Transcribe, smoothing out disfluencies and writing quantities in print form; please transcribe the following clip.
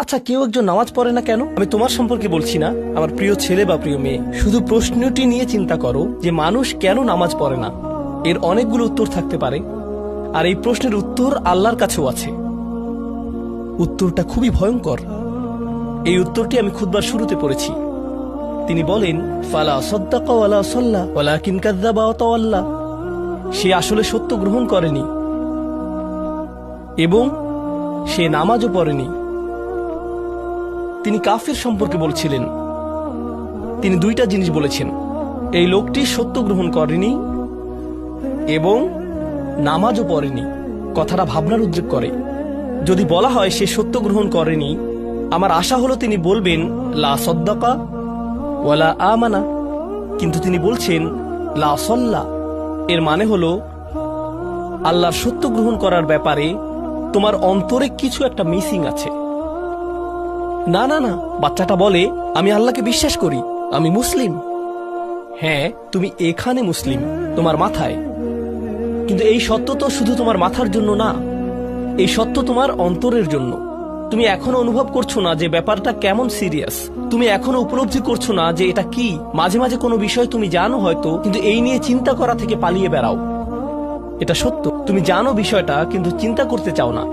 আচ্ছা, কেউ একজন নামাজ পড়ে না কেন? আমি তোমার সম্পর্কে বলছি না, আমার প্রিয় ছেলে বা প্রিয় মেয়ে। শুধু প্রশ্নটি নিয়ে চিন্তা করো যে মানুষ কেন নামাজ পড়ে না। এর অনেকগুলো উত্তর থাকতে পারে, আর এই প্রশ্নের উত্তর আল্লাহর কাছেও আছে। উত্তরটা খুবই ভয়ঙ্কর। এই উত্তরটি আমি খুতবার শুরুতে পড়েছি। তিনি বলেন, ফালা সাদ্দাকা ওয়ালা সাল্লা ওয়ালাকিন কাযযাবা ওয়া তাওয়াল্লা। সে আসলে সত্য গ্রহণ করেনি এবং সে নামাজও পড়েনি। তিনি কাফির সম্পর্কে বলছিলেন। তিনি দুইটা জিনিস বলেছেন, এই লোকটি সত্য গ্রহণ করেনি এবং নামাজও পড়েনি। কথাটা ভাবনার উদ্রেক করে। যদি বলা হয় সে সত্য গ্রহণ করেনি, আমার আশা হলো তিনি বলবেন লা সাদ্দাকা ওয়ালা আমানা, কিন্তু তিনি বলছেন লা সাল্লা। এর মানে হলো আল্লাহর সত্য গ্রহণ করার ব্যাপারে তোমার অন্তরে কিছু একটা মিসিং আছে। না না না, বাচ্চাটা বলে আমি আল্লাহকে বিশ্বাস করি, আমি মুসলিম। হ্যাঁ, তুমি এখানে মুসলিম, তোমার মাথায়। কিন্তু এই সত্য তো শুধু তোমার মাথার জন্য না, এই সত্য তোমার অন্তরের জন্য। তুমি এখনো অনুভব করছো না যে ব্যাপারটা কেমন সিরিয়াস। তুমি এখনো উপলব্ধি করছো না যে এটা কি। মাঝে মাঝে কোনো বিষয় তুমি জানো হয়তো, কিন্তু এই নিয়ে চিন্তা করা থেকে পালিয়ে বেড়াও। এটা সত্য, তুমি জানো বিষয়টা কিন্তু চিন্তা করতে চাও না।